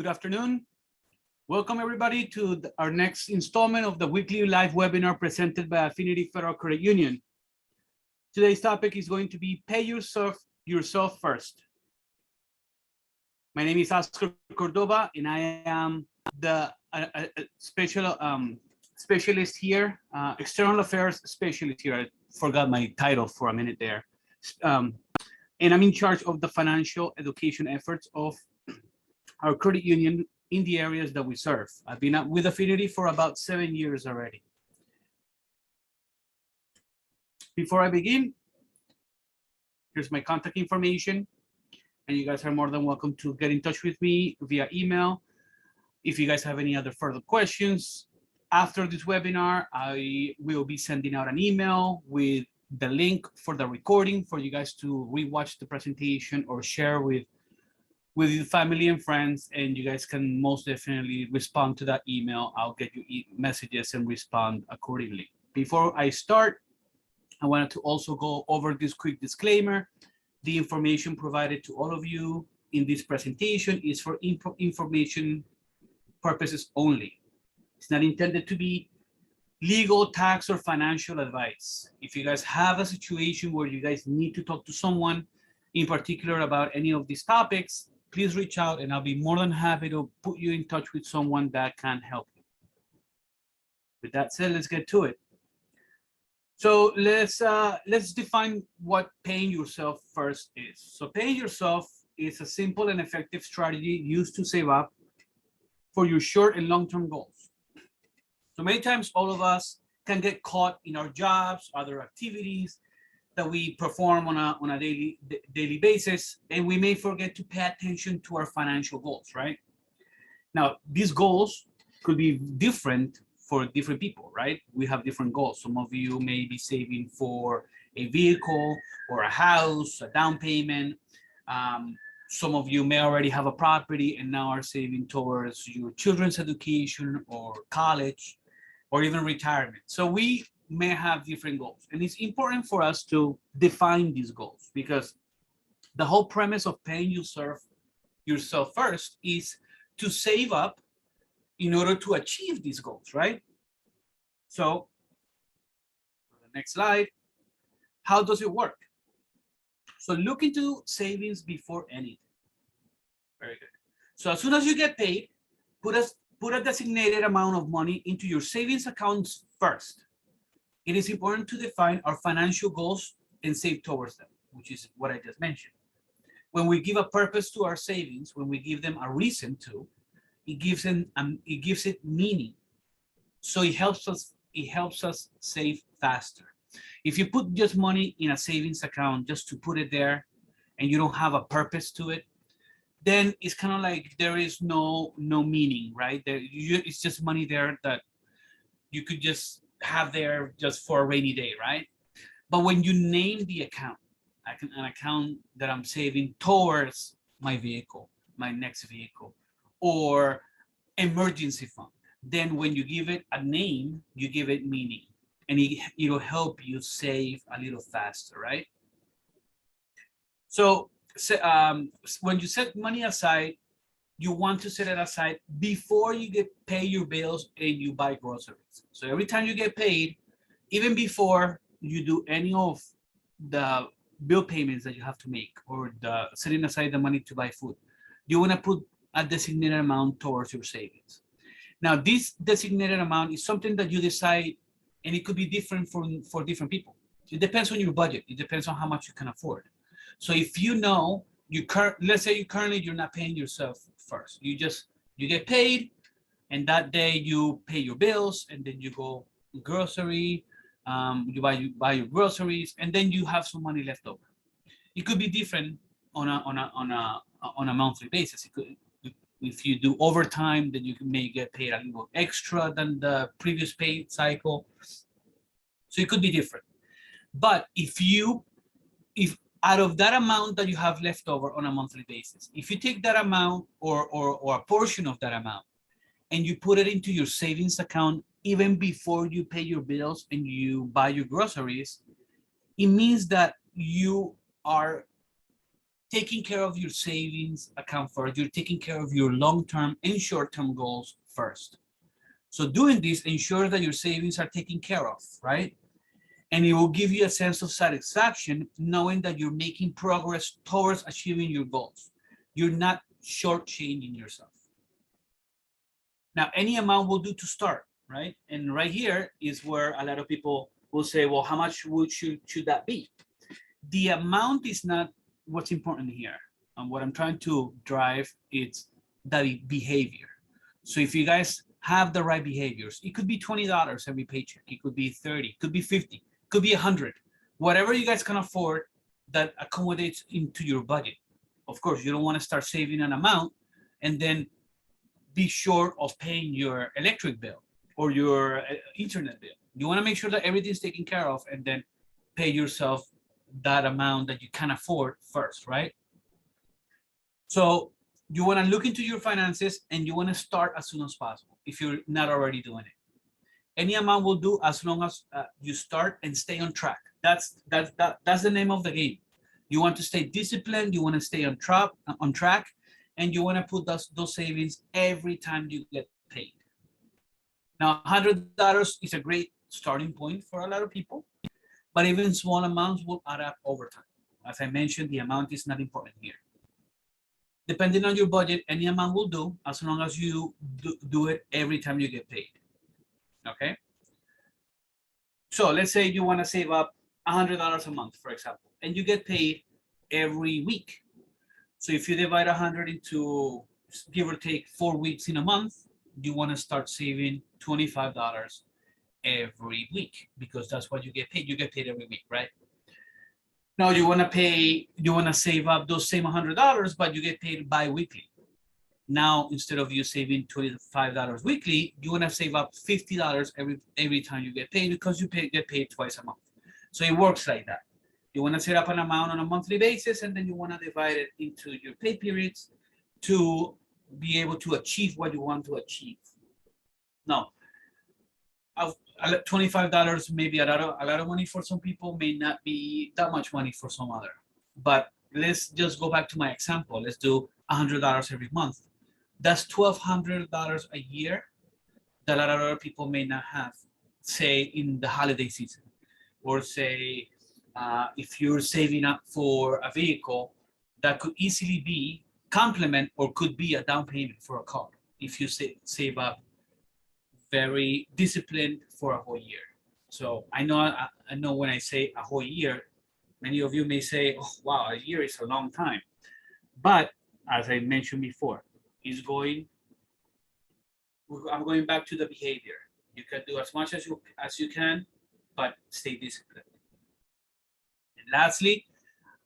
Good afternoon. Welcome everybody to our next installment of the weekly live webinar presented by Affinity Federal Credit Union. Today's topic is going to be pay yourself first. My name is Oscar Cordova and I am the specialist here, external affairs specialist here. I forgot my title for a minute there. And I'm in charge of the financial education efforts of our credit union in the areas that we serve. I've been with Affinity for about 7 years already. Before I begin, here's my contact information, and you guys are more than welcome to get in touch with me via email. If you guys have any other further questions, after this webinar, I will be sending out an email with the link for the recording for you guys to rewatch the presentation or share with your family and friends, and you guys can most definitely respond to that email. I'll get you messages and respond accordingly. Before I start, I wanted to also go over this quick disclaimer. The information provided to all of you in this presentation is for information purposes only. It's not intended to be legal, tax, or financial advice. If you guys have a situation where you guys need to talk to someone in particular about any of these topics, please reach out and I'll be more than happy to put you in touch with someone that can help you. With that said, let's get to it. So let's define what paying yourself first is. So paying yourself is a simple and effective strategy used to save up for your short and long-term goals. So many times all of us can get caught in our jobs, other activities that we perform on a daily basis, and we may forget to pay attention to our financial goals, right? Now, these goals could be different for different people, right? We have different goals. Some of you may be saving for a vehicle or a house, a down payment. Some of you may already have a property and now are saving towards your children's education or college or even retirement. So we may have different goals, and it's important for us to define these goals, because the whole premise of paying yourself first is to save up in order to achieve these goals, right? So for the next slide, how does it work? So look into savings before anything. Very good. So as soon as you get paid, put a designated amount of money into your savings accounts first. It is important to define our financial goals and save towards them, which is what I just mentioned. When we give a purpose to our savings, when we give them a reason to, it gives it meaning. So it helps us save faster. If you put just money in a savings account just to put it there and you don't have a purpose to it, then it's kind of like there is no meaning, right? It's just money there that you could just have there just for a rainy day, right? But when you name the account, an account that I'm saving towards my vehicle, my next vehicle, or emergency fund, then when you give it a name, you give it meaning, and it'll help you save a little faster, right? So when you set money aside, you want to set it aside before you pay your bills and you buy groceries. So every time you get paid, even before you do any of the bill payments that you have to make or the setting aside the money to buy food, you want to put a designated amount towards your savings. Now, this designated amount is something that you decide, and it could be different for different people. It depends on your budget. It depends on how much you can afford. So if you know, let's say you're not paying yourself first. You get paid, and that day you pay your bills, and then you go grocery, you buy your groceries, and then you have some money left over. It could be different on a monthly basis. It could, if you do overtime, then you may get paid a little extra than the previous pay cycle. So it could be different. But if out of that amount that you have left over on a monthly basis, if you take that amount or a portion of that amount and you put it into your savings account even before you pay your bills and you buy your groceries, it means that you are taking care of your savings account first. You're taking care of your long-term and short-term goals first. So doing this ensures that your savings are taken care of, right? And it will give you a sense of satisfaction knowing that you're making progress towards achieving your goals. You're not shortchanging yourself. Now, any amount will do to start, right? And right here is where a lot of people will say, well, how much should that be? The amount is not what's important here. And what I'm trying to drive is the behavior. So if you guys have the right behaviors, it could be $20 every paycheck. It could be 30, it could be 50, it could be 100. Whatever you guys can afford that accommodates into your budget. Of course, you don't want to start saving an amount and then be short of paying your electric bill or your internet bill. You want to make sure that everything's taken care of and then pay yourself that amount that you can afford first, right? So you want to look into your finances and you want to start as soon as possible if you're not already doing it. Any amount will do as long as you start and stay on track. That's the name of the game. You want to stay disciplined, you want to stay on track, and you want to put those savings every time you get paid. Now, $100 is a great starting point for a lot of people, but even small amounts will add up over time. As I mentioned, the amount is not important here. Depending on your budget, any amount will do as long as you do it every time you get paid. Okay? So let's say you want to save up $100 a month, for example, and you get paid every week. So if you divide 100 into, give or take, 4 weeks in a month, you want to start saving $25 every week because that's what you get paid. You get paid every week, right? Now you want to save up those same $100, but you get paid bi-weekly. Now, instead of you saving $25 weekly, you want to save up $50 every time you get paid because you get paid twice a month. So it works like that. You want to set up an amount on a monthly basis, and then you want to divide it into your pay periods to be able to achieve what you want to achieve. Now, $25 may be a lot of money for some people, may not be that much money for some other. But let's just go back to my example. Let's do $100 every month. That's $1,200 a year that a lot of other people may not have, say in the holiday season, or say if you're saving up for a vehicle, that could easily be complement or could be a down payment for a car if you save up very disciplined for a whole year. So I know when I say a whole year, many of you may say, oh, wow, a year is a long time. But as I mentioned before, I'm going back to the behavior. You can do as much as you can, but stay disciplined. And lastly,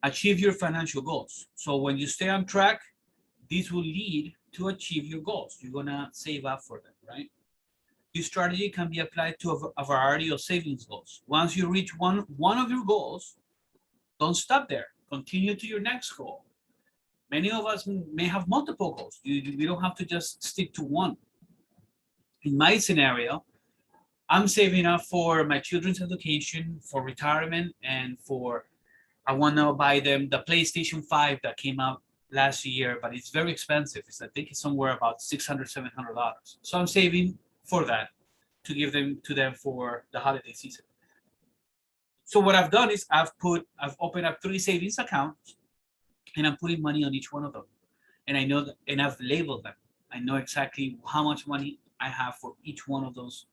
achieve your financial goals. So when you stay on track, this will lead to achieve your goals. You're gonna save up for them, right? This strategy can be applied to a variety of savings goals. Once you reach one of your goals, don't stop there. Continue to your next goal. Many of us may have multiple goals. You don't have to just stick to one. In my scenario, I'm saving up for my children's education, for retirement, and I want to buy them the PlayStation 5 that came out last year, but it's very expensive. I think it's somewhere about $600, $700. So I'm saving for that to give them to them for the holiday season. So what I've done is I've opened up 3 savings accounts, and I'm putting money on each one of them. And I know that, and I've labeled them. I know exactly how much money I have for each one of those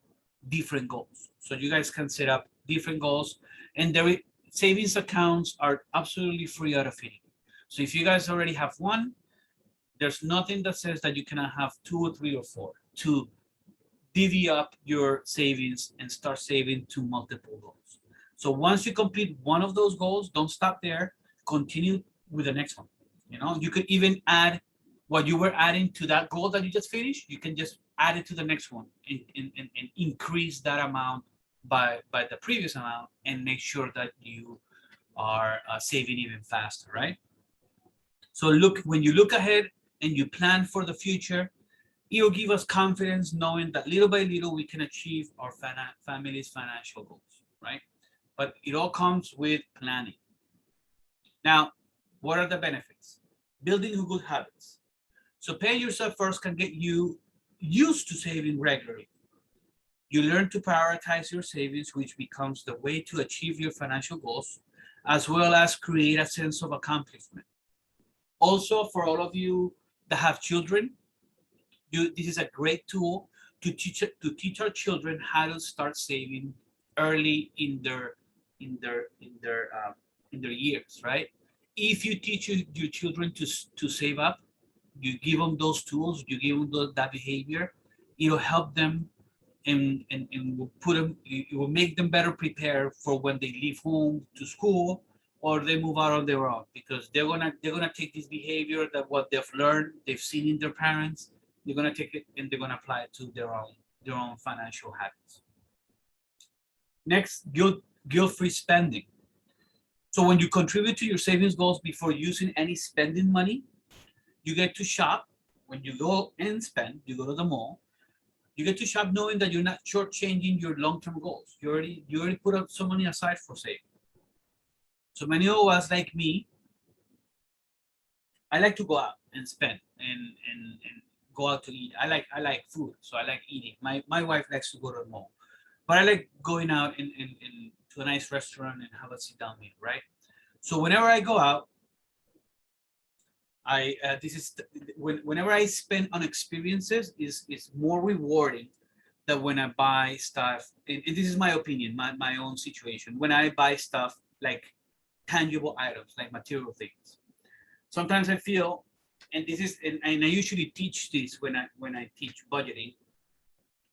different goals. So you guys can set up different goals, and the savings accounts are absolutely free out of Affinity. So if you guys already have one, there's nothing that says that you cannot have 2 or 3 or 4 to divvy up your savings and start saving to multiple goals. So once you complete one of those goals, don't stop there. Continue with the next one. You could even add what you were adding to that goal that you just finished. You can just add it to the next one and increase that amount by the previous amount and make sure that you are saving even faster, right? So when you look ahead and you plan for the future, it will give us confidence knowing that little by little we can achieve our family's financial goals, right? But it all comes with planning. Now, What are the benefits? Building good habits. So paying yourself first can get you used to saving regularly. You learn to prioritize your savings, which becomes the way to achieve your financial goals, as well as create a sense of accomplishment. Also, for all of you that have children, this is a great tool to teach our children how to start saving early in their years, right? If you teach your children to save up, you give them those tools, you give them that behavior, it'll help them and will put them, it will make them better prepared for when they leave home to school or they move out on their own, because they're gonna take this behavior, that what they've learned, they've seen in their parents, they're gonna take it and they're gonna apply it to their own financial habits. Next, guilt-free spending. So when you contribute to your savings goals before using any spending money, you get to shop. When you go and spend, you go to the mall, you get to shop knowing that you're not shortchanging your long-term goals. You already put up some money aside for saving. So many of us, like me, I like to go out and spend and go out to eat. I like food, so I like eating. My wife likes to go to the mall, but I like going out in to a nice restaurant and have a sit down meal, right? So whenever I go out, I this is whenever I spend on experiences is more rewarding than when I buy stuff. And this is my opinion, my own situation. When I buy stuff like tangible items, like material things, sometimes I feel, and this is, and I usually teach this when I teach budgeting.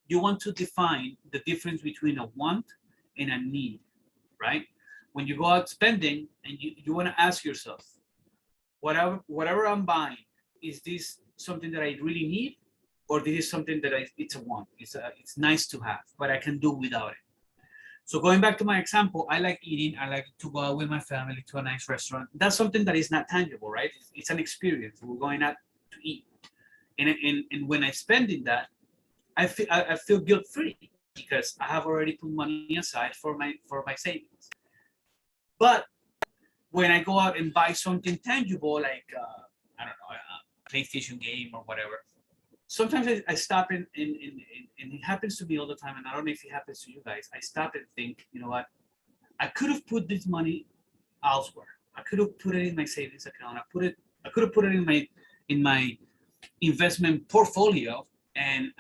You want to define the difference between a want and a need, right? When you go out spending, and you want to ask yourself, whatever I'm buying, is this something that I really need, or this is something that it's a want? It's nice to have, but I can do without it. So going back to my example, I like eating. I like to go out with my family to a nice restaurant. That's something that is not tangible, right? It's an experience. We're going out to eat, and when I spend in that, I feel guilt free because I have already put money aside for my savings. But when I go out and buy something tangible, like I don't know, a PlayStation game or whatever, sometimes I stop and it happens to me all the time, and I don't know if it happens to you guys. I stop and think, you know what? I could have put this money elsewhere. I could have put it in my savings account. I could have put it in my investment portfolio, and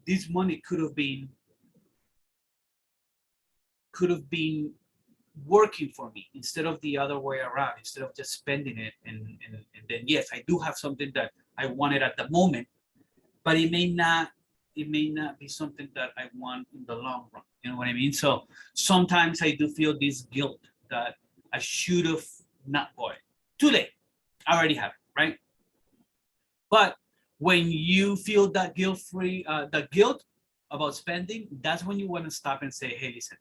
this money could have been working for me instead of the other way around, instead of just spending it and then yes, I do have something that I wanted at the moment, but it may not be something that I want in the long run. You know what I mean? So sometimes I do feel this guilt that I should have not bought it. Too late. I already have it, right? But when you feel that the guilt about spending, that's when you want to stop and say, hey, listen,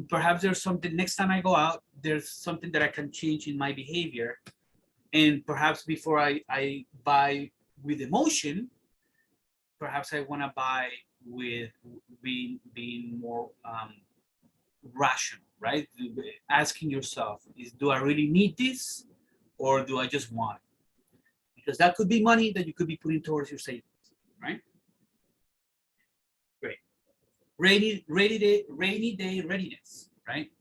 perhaps there's something next time I go out, there's something that I can change in my behavior. And perhaps before I buy with emotion, perhaps I want to buy with being more rational, right? Asking yourself, do I really need this, or do I just want it? Because that could be money that you could be putting towards your savings, right? Great. Rainy day readiness, right?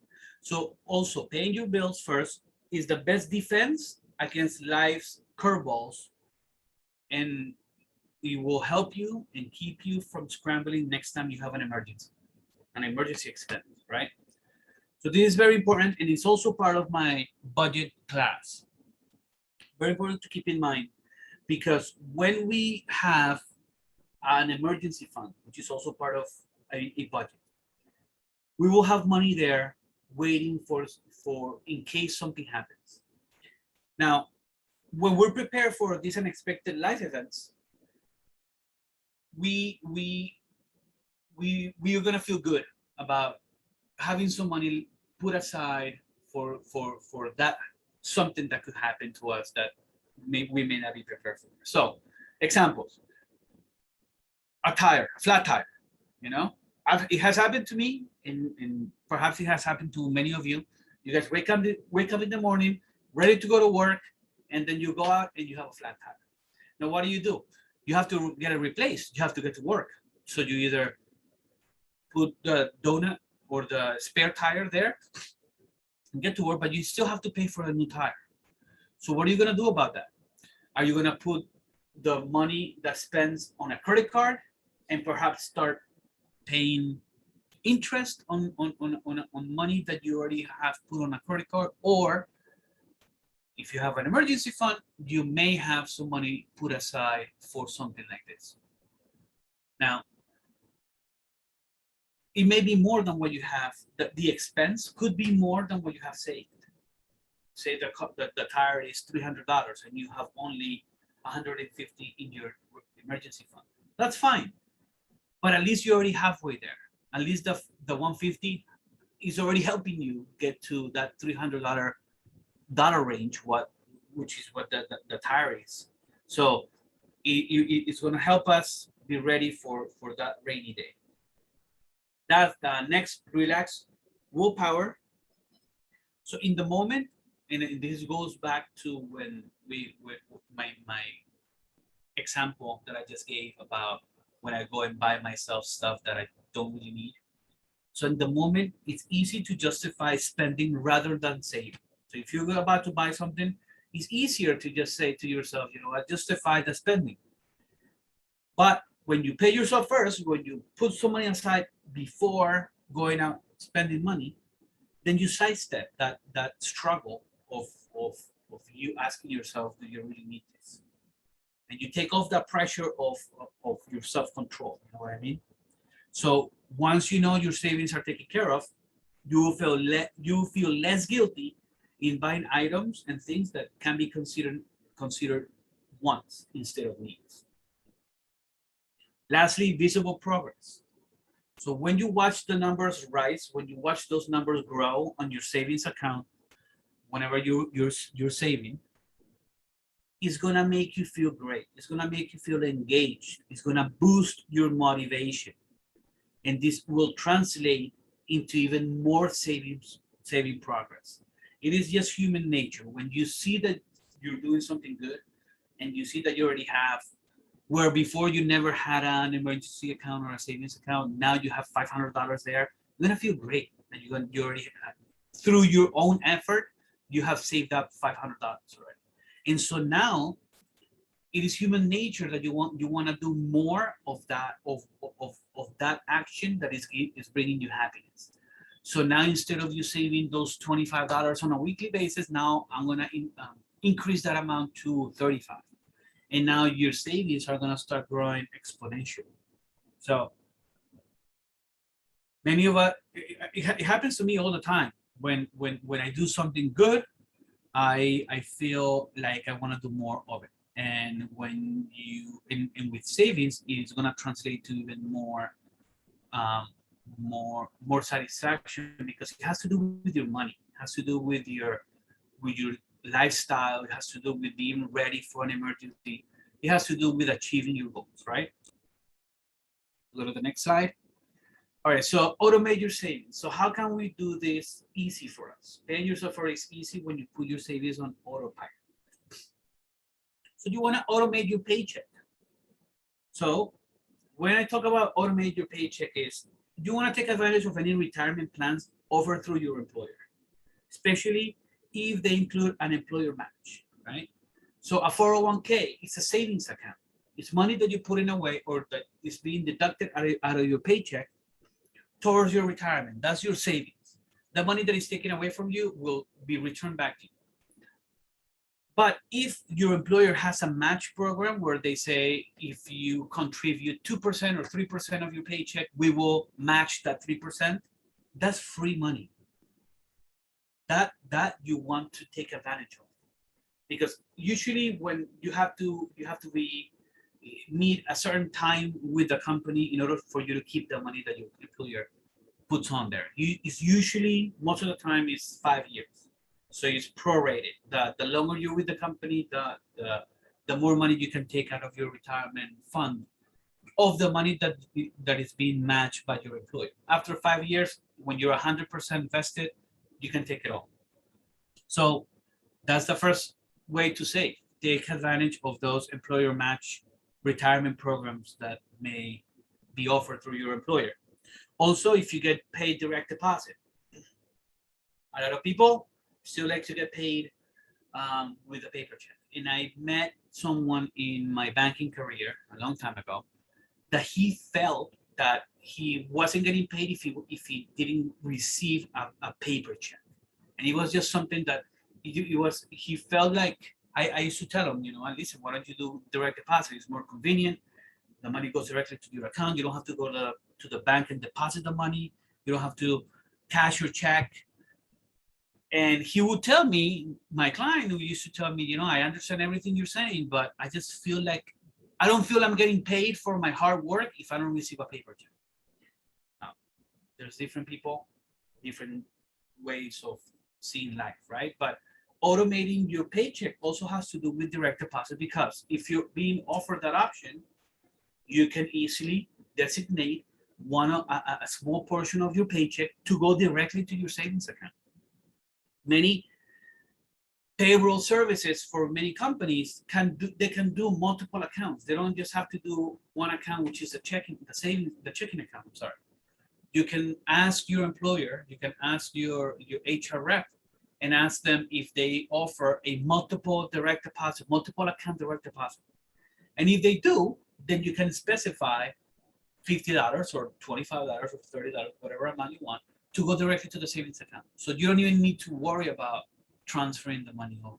So also paying your bills first is the best defense against life's curveballs, and it will help you and keep you from scrambling next time you have an emergency expense, right? So this is very important, and it's also part of my budget class. Very important to keep in mind, because when we have an emergency fund, which is also part of a budget, we will have money there waiting for in case something happens. Now, when we're prepared for these unexpected life events, we are gonna feel good about having some money put aside for that something that could happen to us that we may not be prepared for. So, examples: a flat tire. You know, it has happened to me, and perhaps it has happened to many of you. You guys wake up in the morning, ready to go to work, and then you go out and you have a flat tire. Now, what do? You have to get it replaced. You have to get to work. So you either put the donut or the spare tire there and get to work, but you still have to pay for a new tire. So what are you going to do about that? Are you going to put the money that spends on a credit card and perhaps start paying interest on money that you already have put on a credit card? Or if you have an emergency fund, you may have some money put aside for something like this. Now, it may be more than what you have. The expense could be more than what you have saved. Say the tire is $300 and you have only $150 in your emergency fund. That's fine, but at least you're already halfway there. At least the $150 is already helping you get to that $300 range, which is what the tire is. So it's going to help us be ready for that rainy day. That's the next. Relax, willpower. So in the moment, and this goes back to when my example that I just gave about when I go and buy myself stuff that I don't really need. So in the moment, it's easy to justify spending rather than save. So if you're about to buy something, it's easier to just say to yourself, I justify the spending. But when you pay yourself first, when you put some money aside before going out spending money, then you sidestep that struggle of you asking yourself, do you really need this? And you take off that pressure of your self-control. You know what I mean? So once you know your savings are taken care of, you will feel less guilty in buying items and things that can be considered wants instead of needs. Lastly, visible progress. So when you watch the numbers rise, when you watch those numbers grow on your savings account, whenever you're saving, it's gonna make you feel great. It's gonna make you feel engaged. It's gonna boost your motivation, and this will translate into even more saving progress. It is just human nature. When you see that you're doing something good, and you see that you already have, where before you never had an emergency account or a savings account, now you have $500 there, you're gonna feel great. And you already have, through your own effort, you have saved up $500 already. And so now it is human nature that you want to do more of that of that action that is bringing you happiness. So now instead of you saving those $25 on a weekly basis, now I'm gonna increase that amount to $35, and now your savings are gonna start growing exponentially. So many of us, it happens to me all the time. When I do something good, I feel like I want to do more of it. And when you and with savings, it's gonna translate to even more more satisfaction, because it has to do with your money. It has to do with your lifestyle. It has to do with being ready for an emergency. It has to do with achieving your goals, right? Go to the next slide. All right, so automate your savings. So how can we do this easy for us? Paying yourself for it is easy when you put your savings on autopilot. So you want to automate your paycheck. So when I talk about automate your paycheck, is you want to take advantage of any retirement plans offered through your employer, especially if they include an employer match, right? So a 401k, it's a savings account. It's money that you put in away or that is being deducted out of your paycheck towards your retirement. That's your savings. The money that is taken away from you will be returned back to you. But if your employer has a match program where they say, if you contribute 2% or 3% of your paycheck, we will match that 3%, that's free money. That you want to take advantage of. Because usually when you have to meet a certain time with the company in order for you to keep the money that your employer puts on there. It's usually, most of the time, is 5 years. So it's prorated. The longer you're with the company, the more money you can take out of your retirement fund of the money that is being matched by your employer. After 5 years, when you're 100% vested, you can take it all. So that's the first way to save. Take advantage of those employer match retirement programs that may be offered through your employer. Also, if you get paid direct deposit, a lot of people still like to get paid with a paper check. And I met someone in my banking career a long time ago that he felt that he wasn't getting paid if he didn't receive a paper check, and it was just something that he felt like I used to tell him, listen, why don't you do direct deposit? It's more convenient. The money goes directly to your account. You don't have to go to the bank and deposit the money. You don't have to cash your check. And he would tell me, my client who used to tell me, I understand everything you're saying, but I just feel like I don't feel I'm getting paid for my hard work if I don't receive a paper check. Now, there's different people, different ways of seeing life, right? But automating your paycheck also has to do with direct deposit, because if you're being offered that option, you can easily designate a small portion of your paycheck to go directly to your savings account. Many payroll services for many companies can do multiple accounts. They don't just have to do one account, which is the checking account. I'm sorry. You can ask your employer, you can ask your HR rep, and ask them if they offer a multiple account direct deposit. And if they do, then you can specify $50 or $25 or $30, whatever amount you want, to go directly to the savings account. So you don't even need to worry about transferring the money over.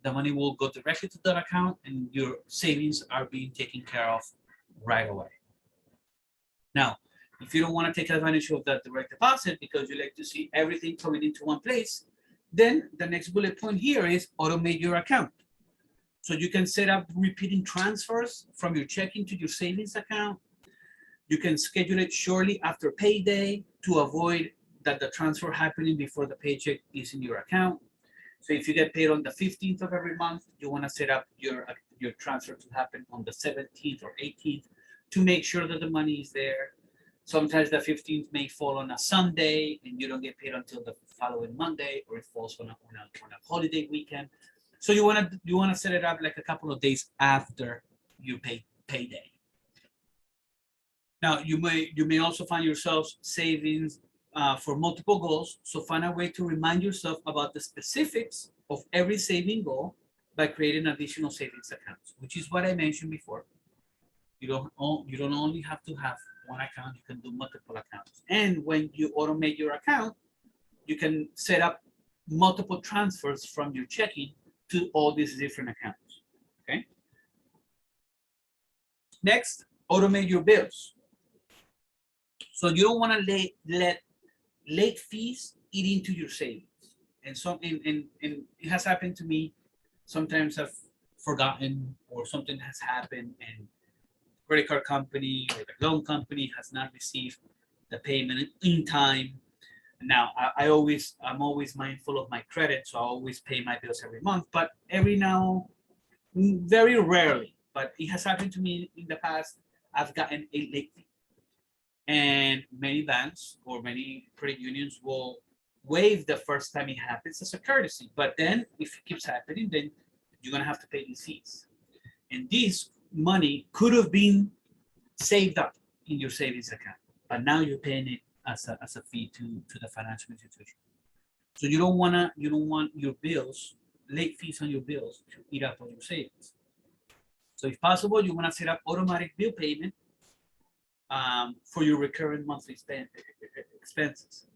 The money will go directly to that account, and your savings are being taken care of right away. Now, if you don't want to take advantage of that direct deposit because you like to see everything coming into one place, then the next bullet point here is automate your account. So you can set up repeating transfers from your checking to your savings account. You can schedule it shortly after payday to avoid that the transfer happening before the paycheck is in your account. So if you get paid on the 15th of every month, you want to set up your transfer to happen on the 17th or 18th to make sure that the money is there. Sometimes the 15th may fall on a Sunday and you don't get paid until the following Monday, or it falls on a holiday weekend. So you want to set it up like a couple of days after your payday. Now you may also find yourselves savings for multiple goals. So find a way to remind yourself about the specifics of every saving goal by creating additional savings accounts, which is what I mentioned before. You don't only have to have one account, you can do multiple accounts. And when you automate your account, you can set up multiple transfers from your checking to all these different accounts. Okay. Next, automate your bills. So you don't want to let late fees eat into your savings. And it has happened to me. Sometimes I've forgotten, or something has happened, and credit card company or the loan company has not received the payment in time. Now, I'm always mindful of my credit, so I always pay my bills every month. But very rarely, but it has happened to me in the past, I've gotten a late fee. And many banks or many credit unions will waive the first time it happens as a courtesy. But then if it keeps happening, then you're going to have to pay these fees. And this money could have been saved up in your savings account, but now you're paying it as a fee to the financial institution. So you don't want your bills, late fees on your bills, to eat up on your savings. So if possible, you want to set up automatic bill payment for your recurring monthly expenses.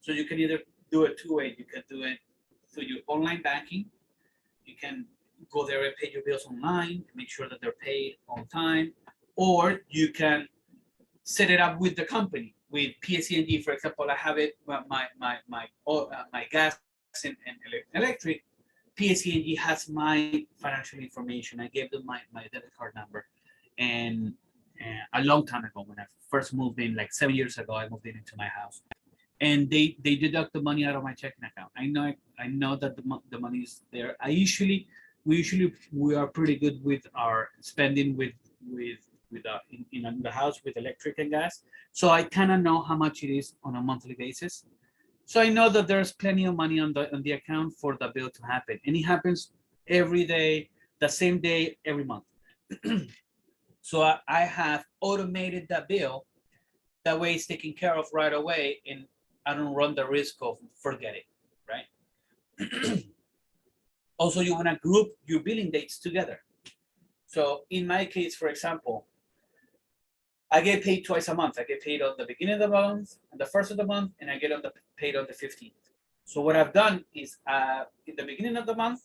So you can either do it two ways. You can do it through your online banking. You can go there and pay your bills online, make sure that they're paid on time, or you can set it up with the company. With PSE&G, for example, I have it my gas and electric. PSE&G has my financial information. I gave them my debit card number, and a long time ago, when I first moved in, like 7 years ago, I moved into my house, and they deduct the money out of my checking account. I know that the money is there. We are pretty good with our spending in the house with electric and gas. So I kind of know how much it is on a monthly basis. So I know that there's plenty of money on the account for the bill to happen. And it happens every day, the same day, every month. So I have automated that bill. That way it's taken care of right away and I don't run the risk of forgetting, right? Also, you want to group your billing dates together. So in my case, for example, I get paid twice a month. I get paid on the beginning of the month, on the first of the month, and I get paid on the 15th. So what I've done is in the beginning of the month,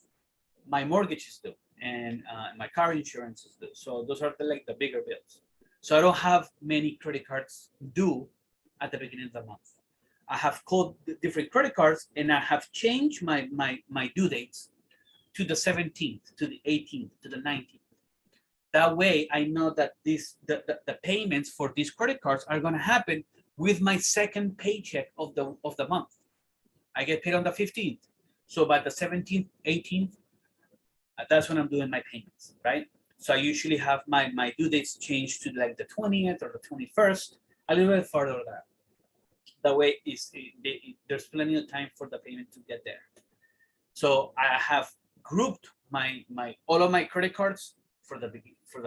my mortgage is due and my car insurance is due. So those are like the bigger bills. So I don't have many credit cards due at the beginning of the month. I have called different credit cards and I have changed my due dates to the 17th, to the 18th, to the 19th. That way I know that the payments for these credit cards are going to happen with my second paycheck of the month. I get paid on the 15th. So by the 17th, 18th, that's when I'm doing my payments, right? So I usually have my due dates changed to like the 20th or the 21st, a little bit further that. That way there's plenty of time for the payment to get there. So I have grouped all of my credit cards for the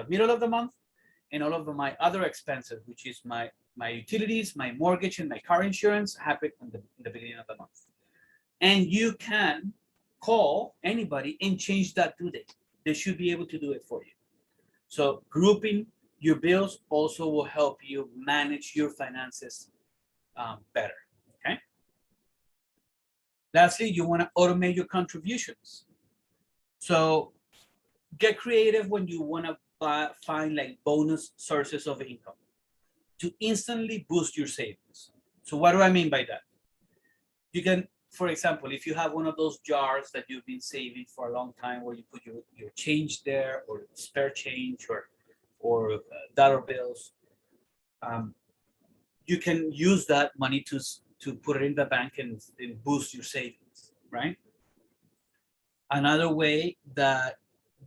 middle of the month, and all of my other expenses, which is my utilities, my mortgage, and my car insurance, happen in the beginning of the month. And you can call anybody and change that due date. They should be able to do it for you. So grouping your bills also will help you manage your finances better. Okay. Lastly, you want to automate your contributions. So get creative when you want to find like bonus sources of income to instantly boost your savings. So what do I mean by that? You can, for example, if you have one of those jars that you've been saving for a long time where you put your change there, or spare change, or dollar bills, you can use that money to put it in the bank and boost your savings, right? Another way that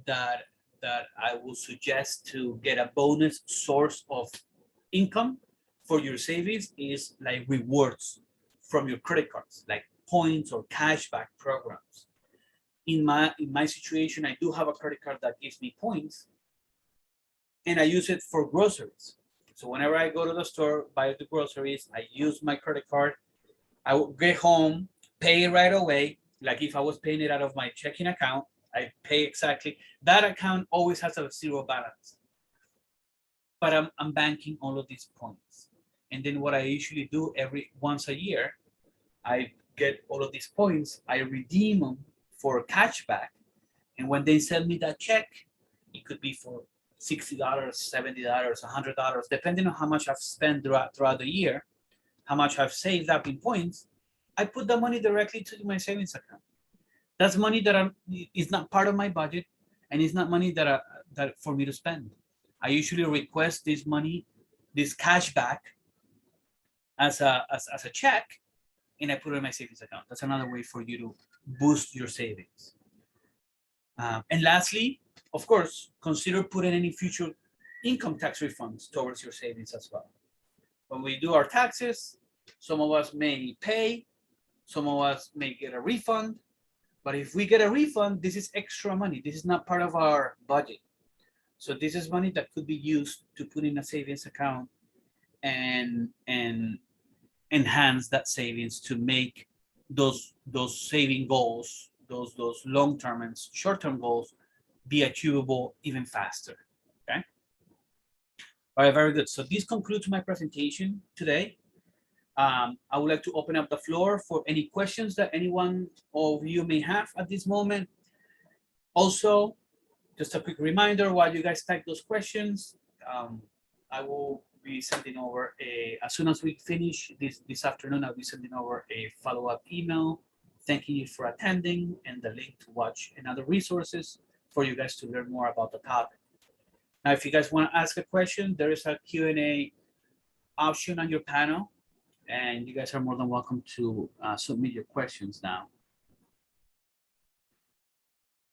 I will suggest to get a bonus source of income for your savings is like rewards from your credit cards, like points or cashback programs. In my situation, I do have a credit card that gives me points, and I use it for groceries. So whenever I go to the store, buy the groceries, I use my credit card. I will get home, pay it right away. Like if I was paying it out of my checking account, I pay exactly. That account always has a zero balance. But I'm banking all of these points. And then what I usually do once a year, I get all of these points, I redeem them for cashback. And when they send me that check, it could be for $60, $70, $100, depending on how much I've spent throughout the year, how much I've saved up in points. I put the money directly to my savings account. That's money that is not part of my budget, and it's not money that for me to spend. I usually request this money, this cash back, as a check, and I put it in my savings account. That's another way for you to boost your savings. And lastly, of course, consider putting any future income tax refunds towards your savings as well. When we do our taxes, some of us may pay, some of us may get a refund. But if we get a refund, this is extra money. This is not part of our budget. So this is money that could be used to put in a savings account and enhance that savings to make those saving goals, those long-term and short-term goals, be achievable even faster. Okay. All right, very good. So this concludes my presentation today. I would like to open up the floor for any questions that anyone of you may have at this moment. Also, just a quick reminder, while you guys type those questions, I will be sending over as soon as we finish this afternoon, I'll be sending over a follow-up email thanking you for attending and the link to watch and other resources for you guys to learn more about the topic. Now, if you guys want to ask a question, there is a Q&A option on your panel, and you guys are more than welcome to submit your questions now.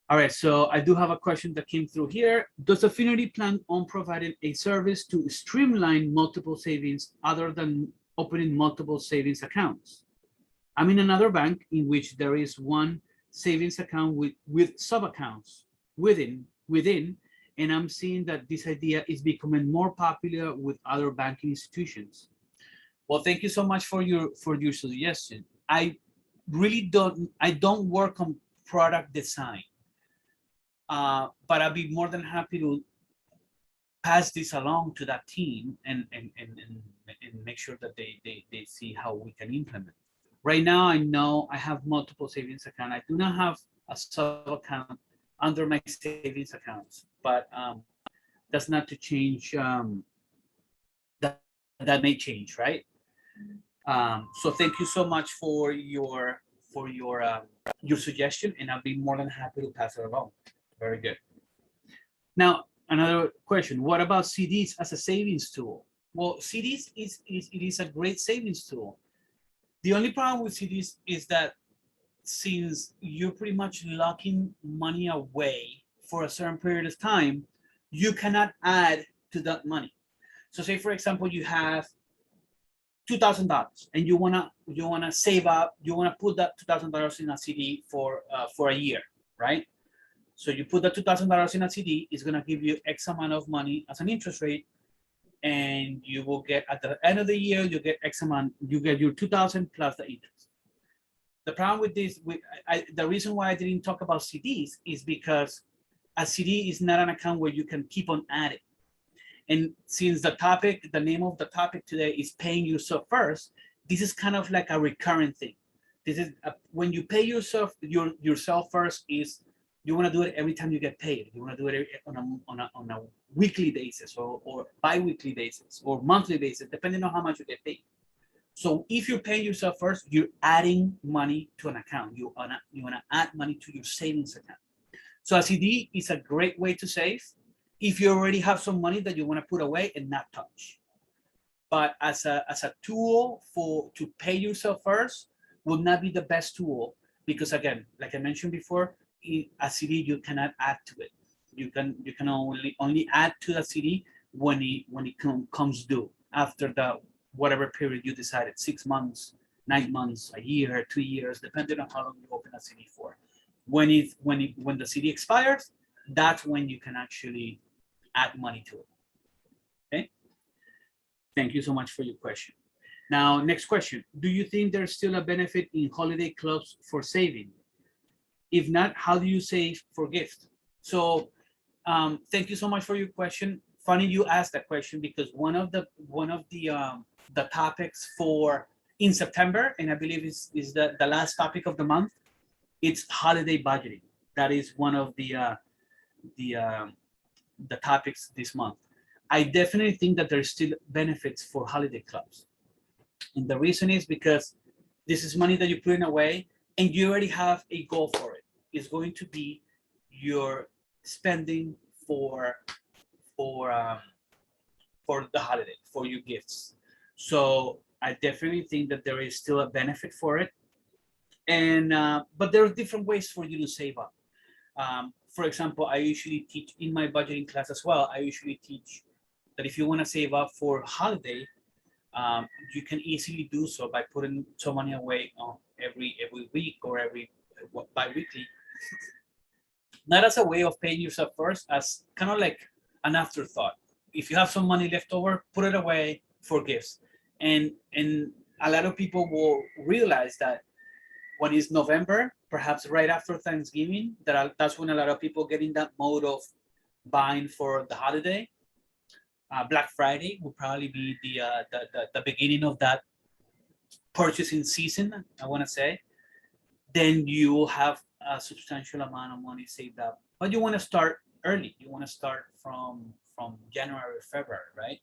All right, so I do have a question that came through here. Does Affinity plan on providing a service to streamline multiple savings other than opening multiple savings accounts? I'm in another bank in which there is one savings account with sub accounts within, and I'm seeing that this idea is becoming more popular with other banking institutions. Well, thank you so much for your suggestion. I don't work on product design, but I'll be more than happy to pass this along to that team and make sure that they see how we can implement. Right now, I know I have multiple savings accounts. I do not have a sub account under my savings accounts, but that's not to change. That may change, right? So thank you so much for your suggestion, and I'll be more than happy to pass it along. Very good. Now, another question: what about CDs as a savings tool? Well, CDs is a great savings tool. The only problem with CDs is that since you're pretty much locking money away for a certain period of time, you cannot add to that money. So, say for example, you have $2,000 and you wanna save up, you wanna put that $2,000 in a CD for a year, right? So you put the $2,000 in a CD, it's gonna give you X amount of money as an interest rate, and you will get at the end of the year you get X amount, you get your 2,000 plus the interest. The problem with this, the reason why I didn't talk about CDs is because a CD is not an account where you can keep on adding. And since the name of the topic today is paying yourself first, this is kind of like a recurrent thing. This is when you pay yourself first is you want to do it every time you get paid. You want to do it on a weekly basis or bi-weekly basis or monthly basis, depending on how much you get paid. So if you're paying yourself first, you're adding money to an account. You wanna add money to your savings account. So a CD is a great way to save if you already have some money that you want to put away and not touch. But as a tool to pay yourself first would not be the best tool because again, like I mentioned before, a CD you cannot add to it. You can only add to the CD when it comes due after the whatever period you decided, 6 months, 9 months, a year, 2 years, depending on how long you open a CD for. When the CD expires, that's when you can actually add money to it. Okay. Thank you so much for your question. Now, next question. Do you think there's still a benefit in holiday clubs for saving? If not, how do you save for gift? So thank you so much for your question. Funny you asked that question because one of the topics for in September, and I believe is the last topic of the month, it's holiday budgeting. That is one of the topics this month. I definitely think that there's still benefits for holiday clubs. And the reason is because this is money that you're putting away and you already have a goal for it. It's going to be your spending for the holiday, for your gifts. So I definitely think that there is still a benefit for it. And but there are different ways for you to save up. For example, I usually teach in my budgeting class as well. I usually teach that if you want to save up for holiday, you can easily do so by putting some money away every week or every bi-weekly. Not as a way of paying yourself first, as kind of like an afterthought. If you have some money left over, put it away for gifts. And a lot of people will realize that when it's November, perhaps right after Thanksgiving, that's when a lot of people get in that mode of buying for the holiday. Black Friday will probably be the beginning of that purchasing season, I want to say. Then you will have a substantial amount of money saved up. But you want to start early. You want to start from January, February, right?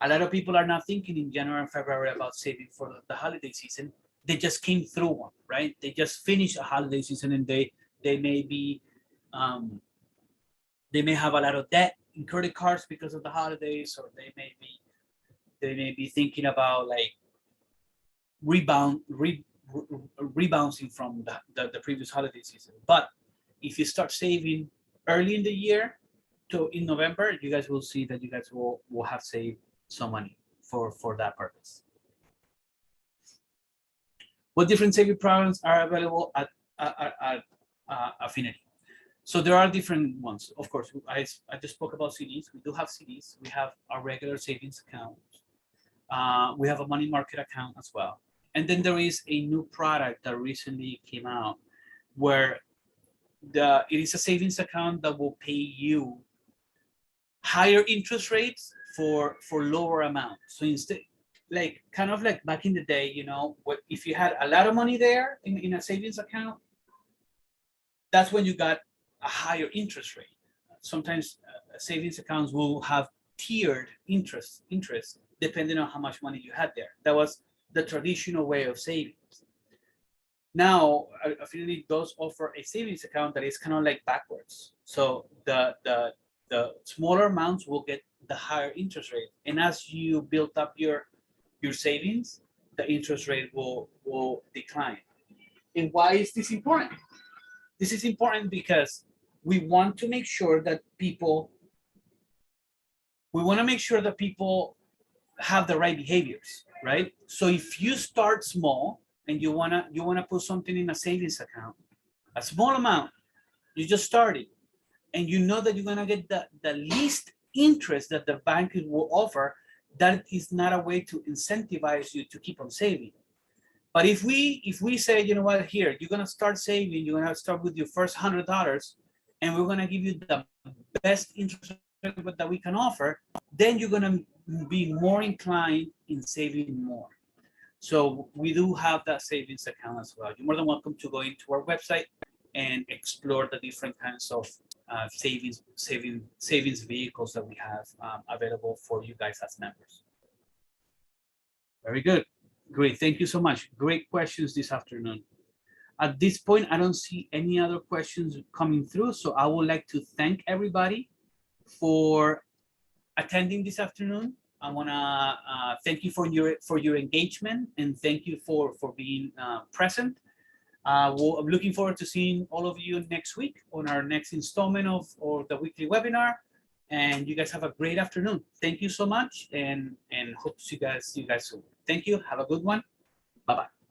A lot of people are not thinking in January and February about saving for the holiday season. They just came through one, right? They just finished a holiday season and they may be they may have a lot of debt in credit cards because of the holidays, or they may be thinking about like rebounding from the previous holiday season. But if you start saving early in the year to in November, you guys will see that you guys will have saved some money for that purpose. What different saving programs are available at Affinity. So there are different ones. Of course, I just spoke about CDs. We do have CDs. We have our regular savings account. We have a money market account as well. And then there is a new product that recently came out where it is a savings account that will pay you higher interest rates for lower amounts. So instead, like kind of like back in the day, you know, if you had a lot of money there in a savings account, that's when you got a higher interest rate. Sometimes savings accounts will have tiered interest depending on how much money you had there. That was the traditional way of savings. Now, Affinity does offer a savings account that is kind of like backwards. So the smaller amounts will get the higher interest rate, and as you build up your savings, the interest rate will decline. And why is this important? This is important because we want to make sure that people have the right behaviors, right? So if you start small and you wanna put something in a savings account, a small amount, you just started, and you know that you're gonna get the least interest that the bank will offer, that is not a way to incentivize you to keep on saving. But if we say, you know what, here, you're gonna start saving, you're gonna start with your first $100, and we're gonna give you the best interest rate that we can offer, then you're gonna be more inclined in saving more. So we do have that savings account as well. You're more than welcome to go into our website and explore the different kinds of savings vehicles that we have available for you guys as members. Very good. Great. Thank you so much. Great questions this afternoon. At this point, I don't see any other questions coming through. So I would like to thank everybody for attending this afternoon. I want to thank you for your engagement, and thank you for being present. I'm looking forward to seeing all of you next week on our next installment of the weekly webinar. And you guys have a great afternoon. Thank you so much, and hope to see you guys soon. Thank you. Have a good one. Bye-bye.